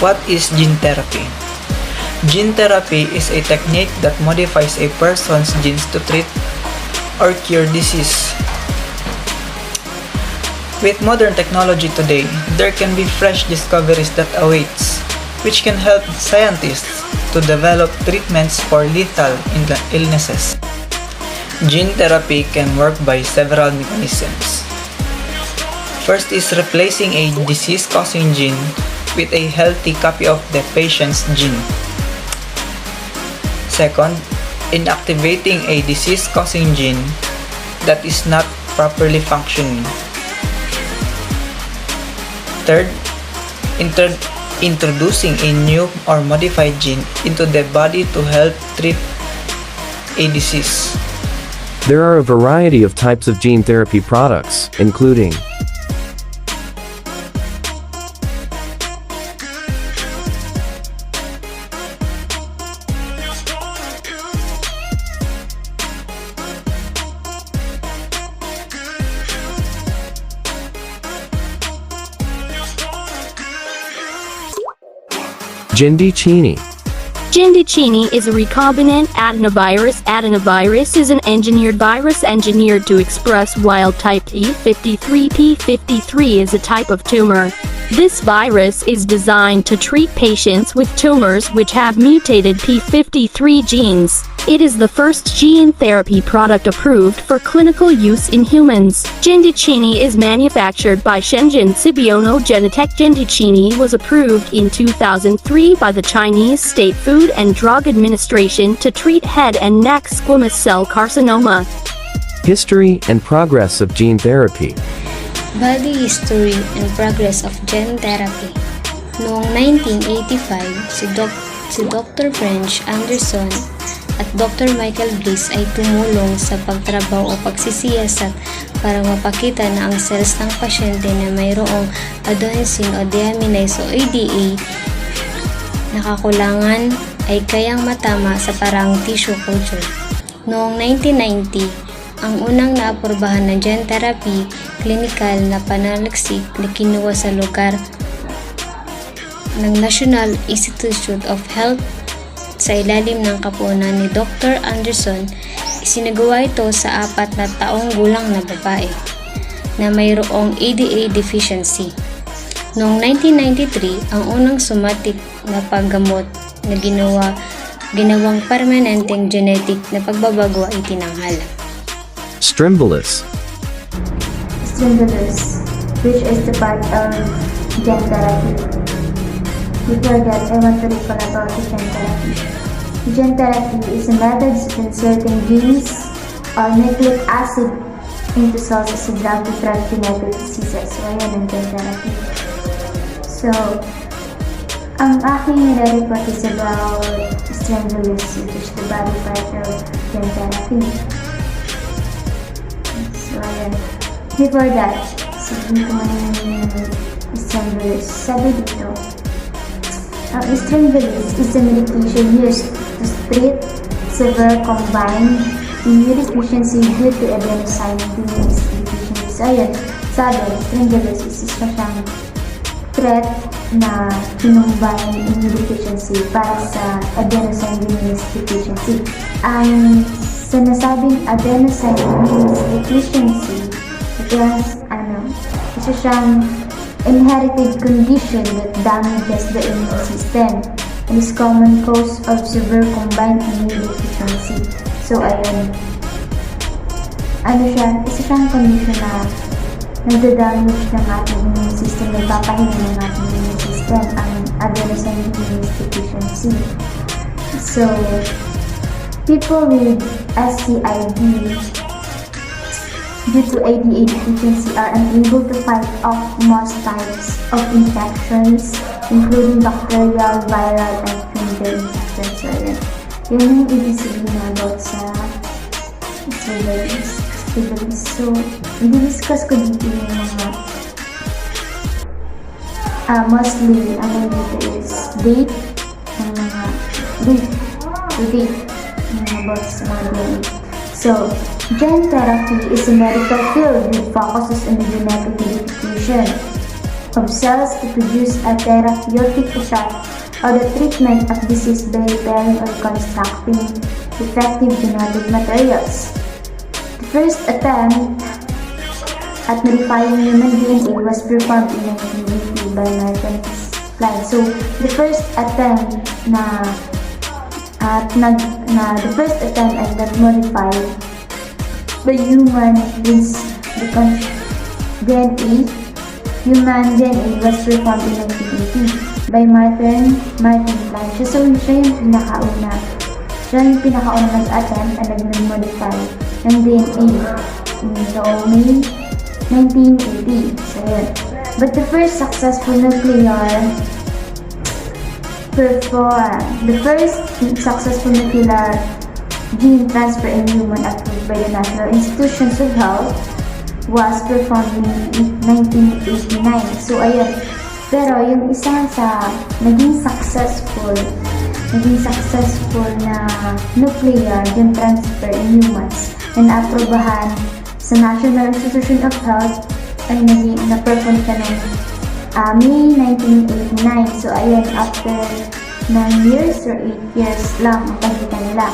What is gene therapy? Gene therapy is a technique that modifies a person's genes to treat or cure disease. With modern technology today, there can be fresh discoveries that awaits, which can help scientists to develop treatments for lethal illnesses. Gene therapy can work by several mechanisms. First is replacing a disease-causing gene with a healthy copy of the patient's gene. Second, inactivating a disease-causing gene that is not properly functioning. Third, introducing a new or modified gene into the body to help treat a disease. There are a variety of types of gene therapy products, including Gendicini. Gendicini is a recombinant adenovirus. Adenovirus is an engineered virus engineered to express wild-type p53. p53 is a type of tumor. This virus is designed to treat patients with tumors which have mutated p53 genes. It is the first gene therapy product approved for clinical use in humans. Gendicini is manufactured by Shenzhen Sibiono Genentech. Gendicini was approved in 2003 by the Chinese State Food and Drug Administration to treat head and neck squamous cell carcinoma. History and progress of gene therapy. Body history and progress of gene therapy. Noong 1985, si Dr. French Anderson at Dr. Michael Bliss ay tumulong sa pagtrabaho o pagsisiyasat para mapakita na ang cells ng pasyente na mayroong adenosine o deaminase o ADA nakakulangan ay kayang matama sa parang tissue culture. Noong 1990, ang unang naaprubahan na gene therapy clinical na pananaliksik na kinuha sa lugar ng National Institute of Health sa ilalim ng kapunan ni Dr. Anderson. Isinagawa ito sa 4 na taong gulang na babae na mayroong ADA deficiency. Noong 1993, ang unang somatic na paggamot na ginawang permanenteng genetic na pagbabago ay tinanghal. Strimbolus. Strimbolus, which is the part of gene therapy. Before that, I want to recall about the gene therapy. Gene therapy is a method of inserting genes or nucleic acid into cells as a drug to treat genetic diseases. So, ayan ang gene therapy. So, ang aking nire-report is about Strimbolus, which is the body part of gene therapy. So, ayan. Before that, sabihin ko ngayon yung Strimbolus. Sabi dito, ang Strimbolus is a medication used to treat severe combined immune deficiency due to adenosine deficiency. So, ayan, sabi, Strimbolus is isa siyang threat na kinumbine immune deficiency para sa adenosine deficiency. Ang sinasabing adenosine deficiency, isa siyang inherited condition that damages the immune system and is common cause of severe combined immune deficiency. So, ayun. Isa siyang condition na nagda-damage ng ating immune system, nagpapahinga ng ating immune system, ang adenosine deficiency. So, people with SCID due to ADA deficiency are unable to fight off most types of infections, including bacterial, viral, and fungal infections. So, yun yung ibig sabihin about sa Strimbolus. So, i-discuss ko dito yung mga mostly, dito is date, ng mga date, about sa mga DNA. So, gene therapy is a medical field that focuses on genetic modification of cells to produce a therapeutic shot or the treatment of disease by repairing or constructing defective genetic materials. The first attempt at modifying human DNA was performed in 1980 by Martin Klein. So, the first attempt at modify the human DNA. Human DNA was performed in 1980 by Martin Klein. So, siya yung pinakauna nag-attempt at nag-modify ng DNA. So, May 1980. So, yun. But the first successful nuclear gene transfer in human approved by the National Institutions of Health was performed in 1989. So, ayun. Pero, yung isa sa naging successful na nuclear gene transfer in humans na naaprobahan sa National Institution of Health ay na-perform siya ng May 1989. So, ayun, after 9 years or 8 years lang ang pagitan nila.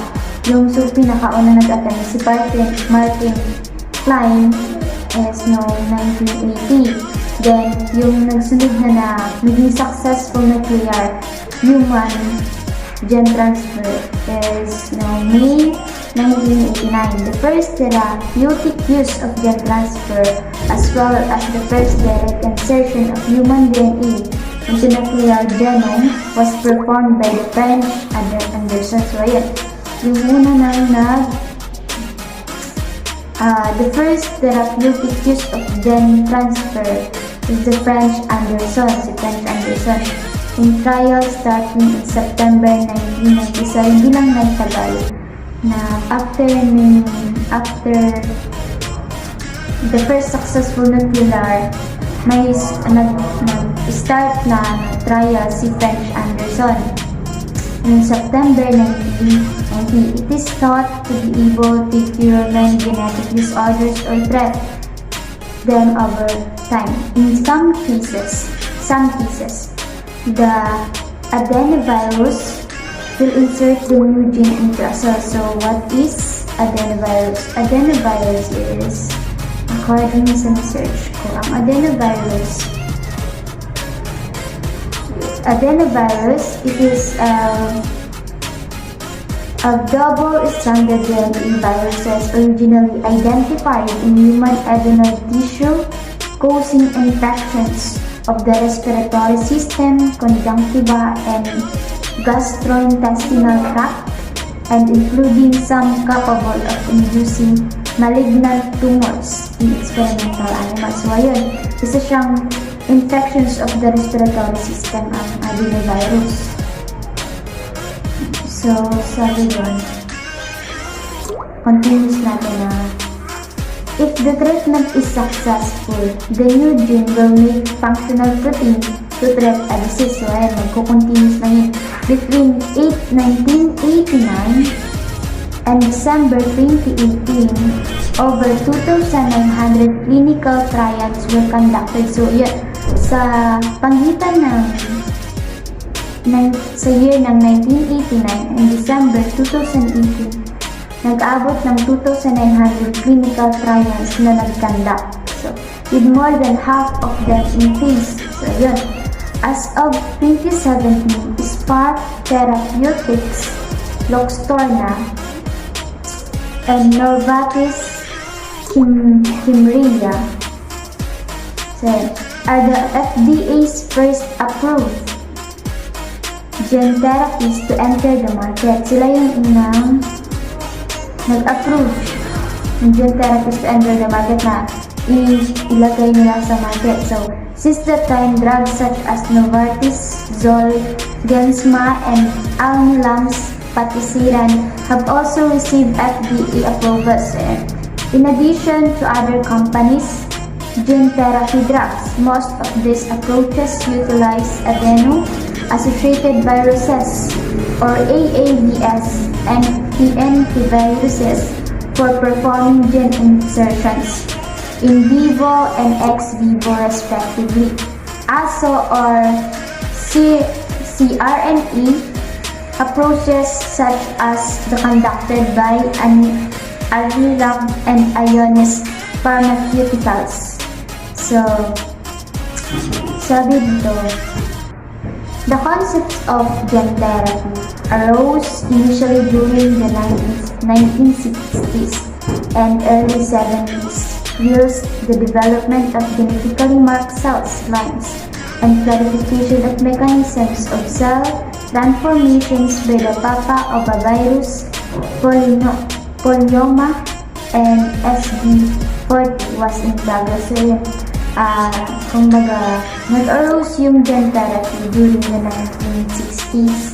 Yung pinakauna nag-attempt si Martin Klein is noong 1980. Then, yung nagsunod na naging successful nuclear human gene transfer is noong May 1989. The first therapeutic use of gene transfer as well as the first direct insertion of human DNA into nuclear genome was performed by the French Anderson. So, ayan. Yung una the first therapeutic use of gene transfer is the French Anderson, in trial starting in September 1990. So, hindi lang nagtagal na after the first successful nuclear, may nag-start na trial si French Anderson. In September 1990, it is thought to be able to cure many genetic disorders or treat them over time. In some cases, the adenovirus will insert the new gene into a cell. So, what is adenovirus? Adenovirus is, according sa research ko, ang adenovirus, it is a double-stranded DNA viruses originally identified in human adenoid tissue, causing infections of the respiratory system, conjunctiva, and gastrointestinal tract, and including some capable of inducing malignant tumors in experimental animals. So, ayun, isa siyang infections of the respiratory system ang adenovirus. So, sabi yun, continuous natin na if the treatment is successful, the new gene will make functional protein to treat a disease. So, ayan, magko-continuous na yun. Between 1989 and December 2018, over 2,900 clinical trials were conducted. So, yun, sa pagitan sa year ng 1989 and December 2018, nag-abot ng 2,900 clinical trials na nag-conduct. So, with more than half of them in phase. So, yun. As of 2017, Spark Therapeutics, Loxtorna, and Novartis Kymriah are the FDA's first approved gene therapies to enter the market. Sila yung unang nag-approve ng gene therapies to enter the market na ilagay nila sa market. So, since that time, drugs such as Novartis, Zolgensma, and Alnylam's Patisiran have also received FDA approvals. In addition to other companies' gene therapy drugs, most of these approaches utilize adeno-associated viruses or AAVs and PNP viruses for performing gene insertions in vivo and ex vivo respectively. ASO or CRNE approaches such as the conducted by Alirab and Ionis Pharmaceuticals. So, sabi dito, the concept of gene therapy arose initially during the 1960s and early 70s, fuels the development of genetically marked cells lines and clarification of mechanisms of cell transformations by the papa of a virus, polyoma, and SB40 was in progress. So yun, kumbaga, nag-arose yung gene therapy during the 1960s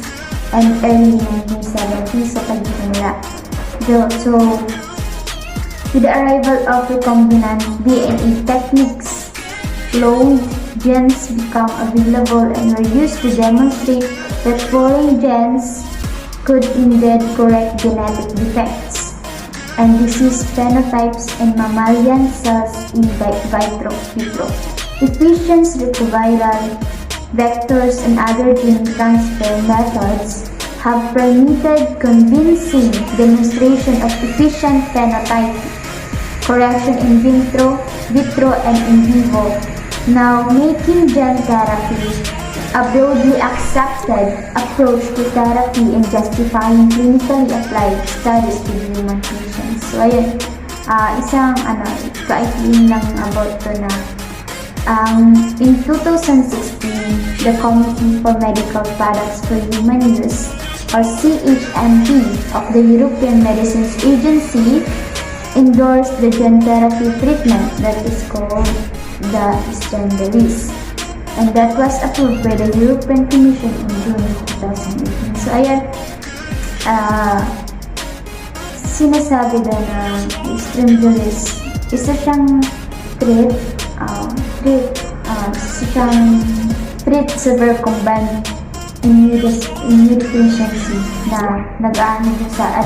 and early 1970s sa pagitan nila. So, with the arrival of recombinant DNA techniques, cloned genes become available and were used to demonstrate that foreign genes could indeed correct genetic defects and disease phenotypes in mammalian cells in vitro. Efficient retroviral vectors and other gene transfer methods have permitted convincing demonstration of efficient phenotype correction in vitro and in vivo, now making gene therapy a broadly accepted approach to therapy and justifying clinically applied studies with human patients. So, ayun, isang ka-explain lang about to na in 2016, the Committee for Medical Products for Human Use, or CHMP, of the European Medicines Agency endorsed the gene therapy treatment that is called the Strendelis. And that was approved by the European Commission in June 2018. So, ayan, sinasabi na Strendelis, isa siyang treat severe combined immunodeficiency na nag-aano sa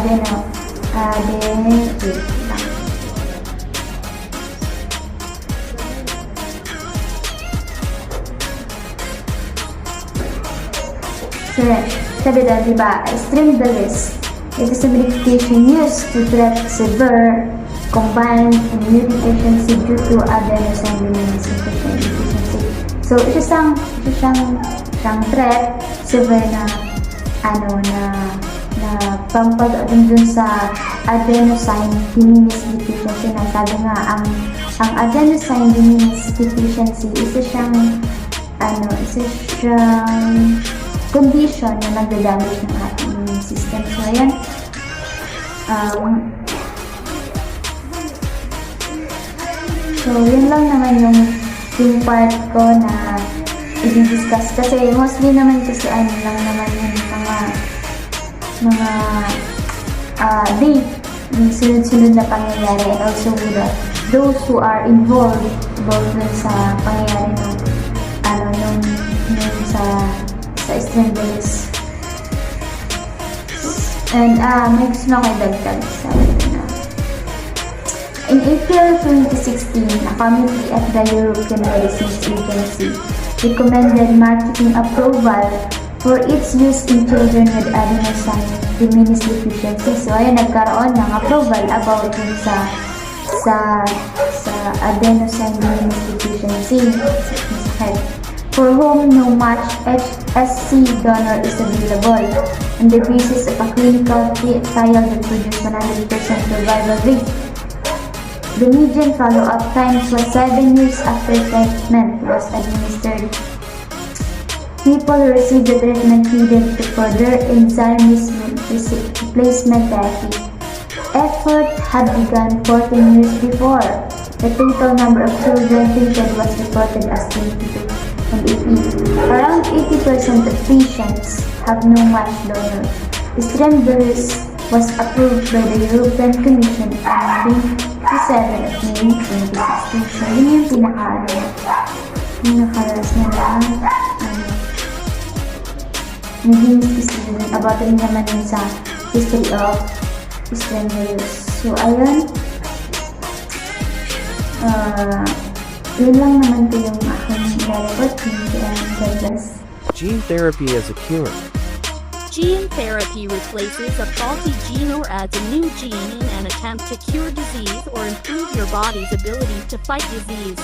So, sabi na, diba, Strendelis, it is a medication used to treat severe combined immunodeficiency due to adenosine deficiency. So, isa siyang threat, severe na pampag-atin dun sa adenosine deficiency na sabi nga, ang adenosine deficiency, isa siyang condition na nagda-damage ng ating immune system. So, ayan, so, yun lang naman yung part ko na i-discuss kasi mostly naman kasi lang naman yung mga date yung sunod-sunod na pangyayari and also with those who are involved dun sa pangyayari nung sa Strendelis. And may gusto na kayo dagdag sa in April 2016, a committee at the European Medicines Agency recommended marketing approval for its use in children with adenosine deficiency. So, ayun, nagkaroon ng approval about dun sa adenosine deficiency for whom no matched HSC donor is available on the basis of a clinical trial that produced 100% survival rate. The median follow-up time was 7 years after treatment was administered. People who received the treatment needed to further enzyme replacement therapy. Effort had begun 14 years before. The total number of children treated was reported as 22. And around 80% of patients have no match donor. Strendelis was approved by the European Commission on 27 of May 2016. So, yun yung pinaka-last na lang. Naging discussion about rin naman yun sa history of Strendelis. So, ayun. Yun lang naman po yung aking what do you God bless. Gene therapy as a cure. Gene therapy replaces a faulty gene or adds a new gene in an attempt to cure disease or improve your body's ability to fight disease.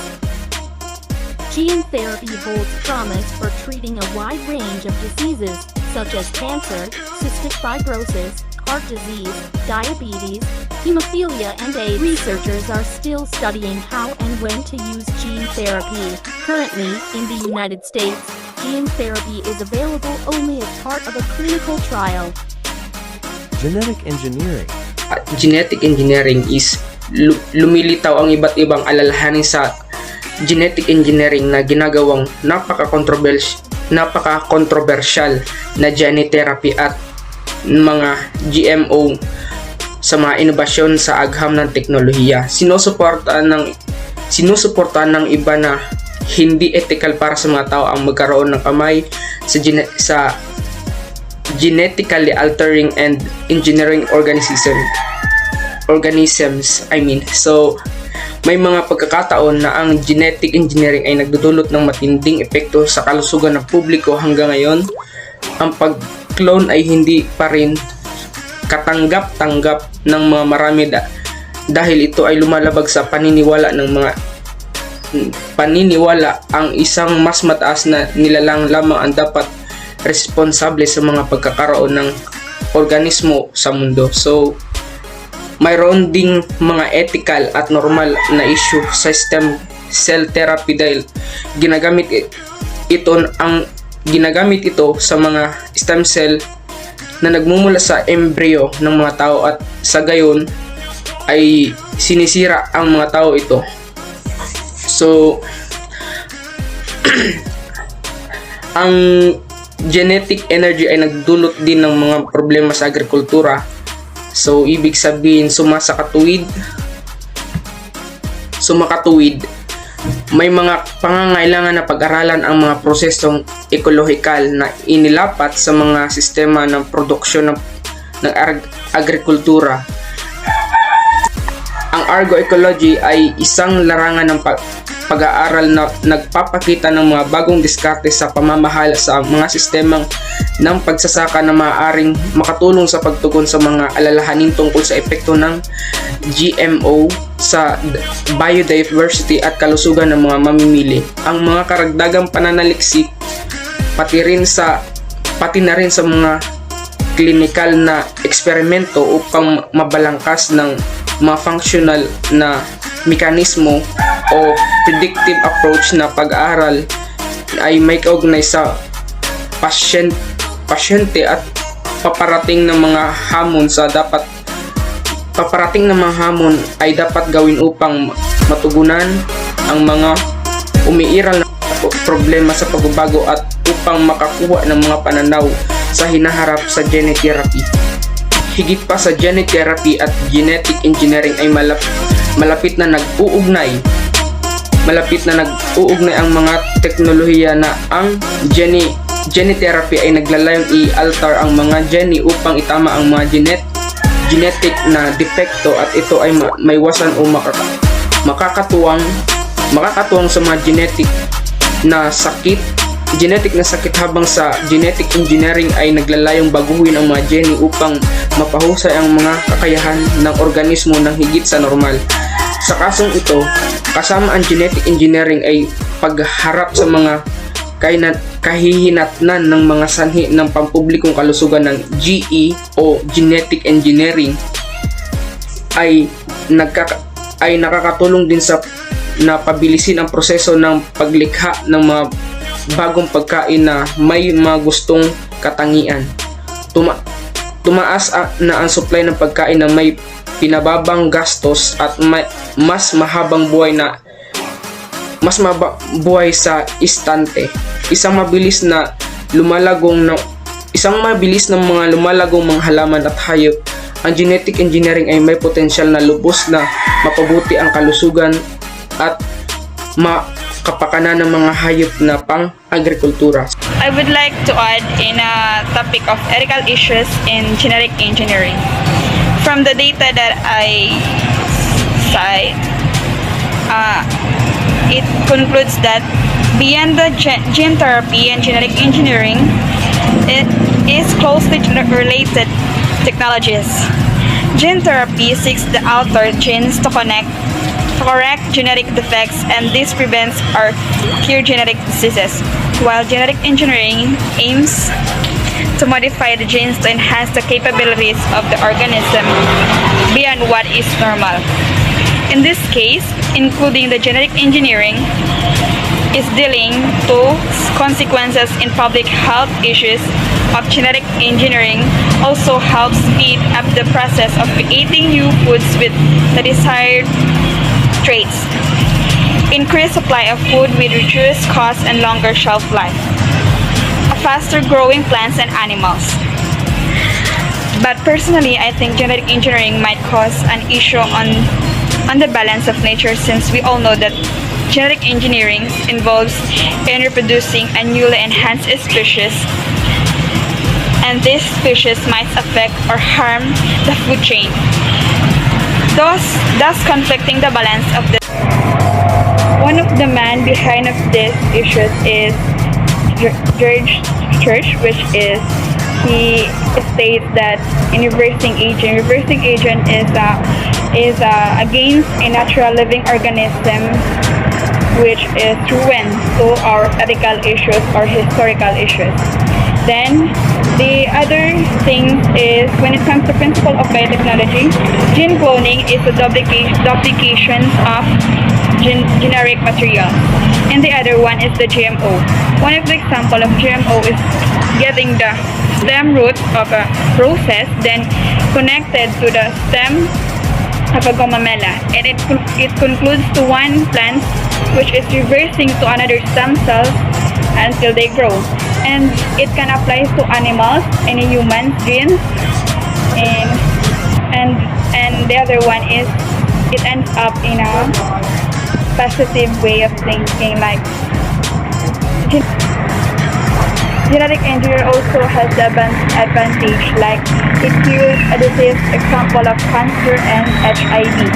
Gene therapy holds promise for treating a wide range of diseases, such as cancer, cystic fibrosis, heart disease, diabetes, hemophilia, and AIDS. Researchers are still studying how and when to use gene therapy. Currently, in the United States, gene therapy is available only as part of a clinical trial. Genetic engineering. Genetic engineering is lumilitaw ang iba't ibang alalahanin sa genetic engineering na ginagawang napaka-controversial na gene therapy at mga GMO sa mga inobasyon sa agham ng teknolohiya. Sinusuportahan ng iba na hindi ethical para sa mga tao ang magkaroon ng kamay sa genetically altering and engineering organisms. So may mga pagkakataon na ang genetic engineering ay nagdudulot ng matinding epekto sa kalusugan ng publiko. Hanggang ngayon, ang pag-clone ay hindi pa rin katanggap-tanggap ng mga marami dahil ito ay lumalabag sa paniniwala ang isang mas mataas na nilalang lamang ang dapat responsable sa mga pagkakaroon ng organismo sa mundo. So mayroon ding mga ethical at normal na issue sa stem cell therapy dahil ginagamit ito sa mga stem cell na nagmumula sa embryo ng mga tao at sa gayon ay sinisira ang mga tao ito. So ang genetic energy ay nagdulot din ng mga problema sa agrikultura. So ibig sabihin sumakatuwid, may mga pangangailangan na pag-aralan ang mga prosesong ekolohikal na inilapat sa mga sistema ng produksyon ng agrikultura. Ang agroecology ay isang larangan ng pag-aaral na nagpapakita ng mga bagong diskarte sa pamamahala sa mga sistemang ng pagsasaka na maaaring makatulong sa pagtugon sa mga alalahanin tungkol sa epekto ng GMO sa biodiversity at kalusugan ng mga mamimili. Ang mga karagdagang pananaliksik pati na rin sa mga klinikal na eksperimento upang mabalangkas ng mga functional na mekanismo o predictive approach na pag-aaral ay may kaugnay sa pasyente at paparating ng mga hamon ay dapat gawin upang matugunan ang mga umiiral na problema sa pagbabago at upang makakuha ng mga pananaw sa hinaharap sa gene therapy. Higit pa sa gene therapy at genetic engineering ay malapit na nag-uugnay ang mga teknolohiya na ang gene therapy ay naglalayong i-alter ang mga gene upang itama ang mga genetic na depekto at ito ay maiwasan o makakatuwang sa mga genetic na sakit habang sa genetic engineering ay naglalayong baguhin ang mga gene upang mapahusay ang mga kakayahan ng organismo ng higit sa normal. Sa kasong ito, kasama ang genetic engineering ay pagharap sa mga kahihinatnan ng mga sanhi ng pampublikong kalusugan ng GE o genetic engineering ay nakakatulong din sa napabilisin ang proseso ng paglikha ng mga bagong pagkain na may mga gustong katangian. Tumaas na ang supply ng pagkain na may pinababang gastos at mas mahabang buhay sa istante. Isang mabilis na mga lumalagong mga halaman at hayop. Ang genetic engineering ay may potensyal na lubos na mapabuti ang kalusugan at kapakanan ng mga hayop na pang-agrikultura. I would like to add in a topic of ethical issues in genetic engineering. From the data that I cite, it concludes that beyond the gene therapy and genetic engineering, it is closely related technologies. Gene therapy seeks to alter genes to correct genetic defects, and this prevents or cure genetic diseases, while genetic engineering aims to modify the genes to enhance the capabilities of the organism beyond what is normal. In this case, including the genetic engineering, is dealing to consequences in public health issues of genetic engineering, also helps speed up the process of creating new foods with the desired traits, increased supply of food with reduced cost and longer shelf life, a faster growing plants and animals. But personally, I think genetic engineering might cause an issue on the balance of nature, since we all know that genetic engineering involves in reproducing a newly enhanced species, and this species might affect or harm the food chain, thus conflicting the balance of the. One of the man behind of these issues is George Church, which is he states that reversing agent is against a natural living organism, which is ruined to our ethical issues or historical issues. Then the other thing is, when it comes to principle of biotechnology, gene cloning is a duplication of generic materials, and the other one is the GMO. One of the example of GMO is getting the stem roots of a process, then connected to the stem of a gomamela, and it concludes to one plant, which is reversing to another stem cells until they grow. And it can apply to animals and humans genes, and the other one is it ends up in a positive way of thinking, like genetic engineering also has the advantage, like it cures a disease, example of cancer and HIV.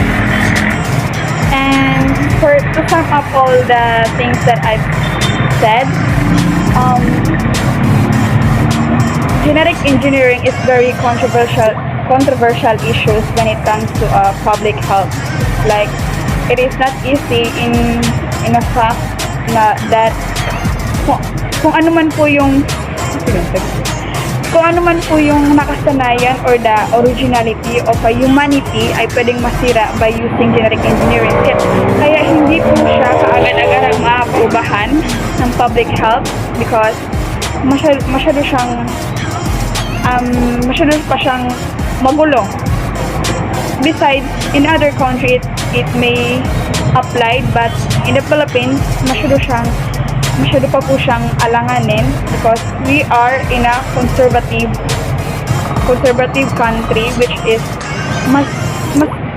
And to sum up all the things that I've said, genetic engineering is very controversial issues when it comes to public health. Like, it is not easy in a fact na that kung ano man po yung nakasanayan or the originality of a humanity ay pwedeng masira by using genetic engineering. Kaya hindi po siya kaagad-agad maaprubahan ng public health, because masyado pa siyang magulo. Besides, in other country it may apply, but in the Philippines masyado pa po siyang alanganin, because we are in a conservative country, which is mas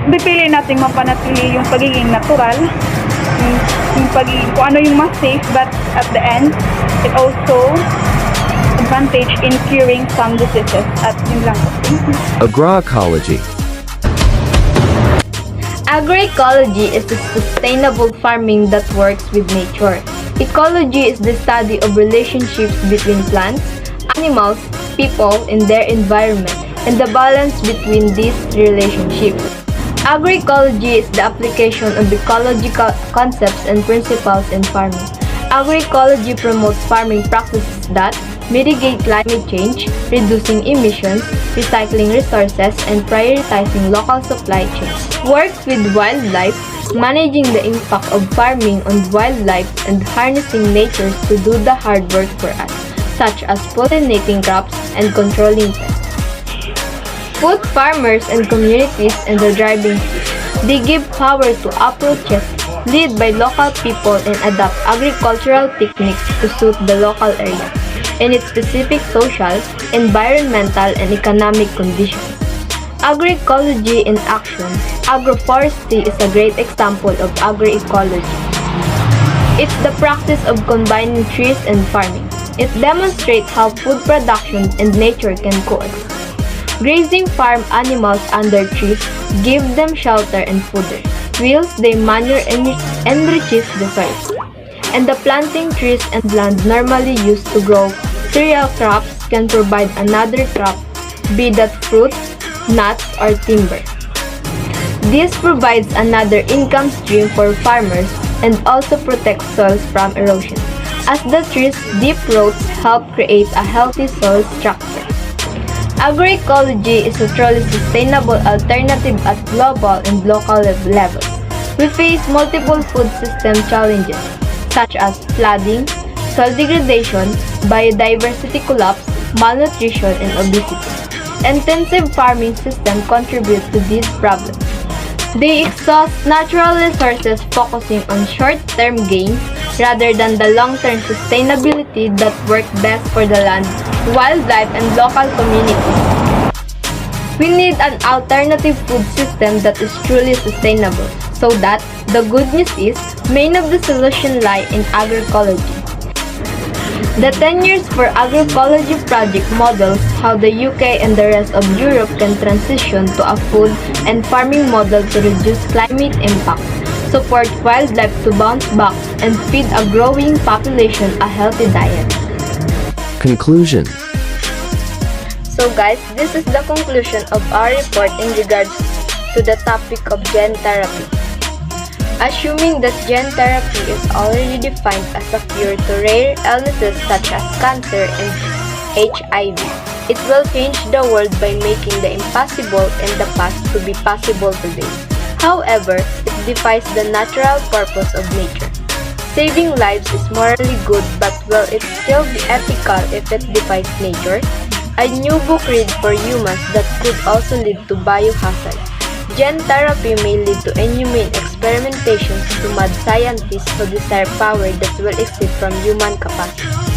pipili nating mapanatili yung pagiging natural, yung pagiging kung ano yung mas safe, but at the end it also advantage in curing some diseases. At yun lang. Agroecology. Agroecology is a sustainable farming that works with nature. Ecology is the study of relationships between plants, animals, people, and their environment, and the balance between these relationships. Agroecology is the application of ecological concepts and principles in farming. Agroecology promotes farming practices that mitigate climate change, reducing emissions, recycling resources, and prioritizing local supply chains. Works with wildlife, managing the impact of farming on wildlife and harnessing nature to do the hard work for us, such as pollinating crops and controlling pests. Put farmers and communities in the driving seat. They give power to approaches led by local people and adapt agricultural techniques to suit the local area and its specific social, environmental, and economic conditions. Agroecology in action. Agroforestry is a great example of agroecology. It's the practice of combining trees and farming. It demonstrates how food production and nature can coexist. Grazing farm animals under trees give them shelter and fodder. whilst they manure enriches the soil. And the planting trees and land normally used to grow cereal crops can provide another crop, be that fruit, nuts, or timber. This provides another income stream for farmers and also protects soils from erosion, as the trees' deep roots help create a healthy soil structure. Agroecology is a truly sustainable alternative at global and local levels. We face multiple food system challenges such as flooding, soil degradation, biodiversity collapse, malnutrition, and obesity. Intensive farming systems contribute to these problems. They exhaust natural resources focusing on short-term gains rather than the long-term sustainability that work best for the land, wildlife, and local communities. We need an alternative food system that is truly sustainable, so that the good news is many of the solutions lie in agroecology. The 10 years for agroecology project models how the UK and the rest of Europe can transition to a food and farming model to reduce climate impact, support wildlife to bounce back, and feed a growing population a healthy diet. Conclusion. So guys, this is the conclusion of our report in regards to the topic of gene therapy. Assuming that gene therapy is already defined as a cure to rare illnesses such as cancer and HIV, it will change the world by making the impossible in the past to be possible today. However, it defies the natural purpose of nature. Saving lives is morally good, but will it still be ethical if it defies nature? A new book read for humans that could also lead to biohazard. Gene therapy may lead to inhumane experimentations to mad scientists who desire power that will exceed from human capacity.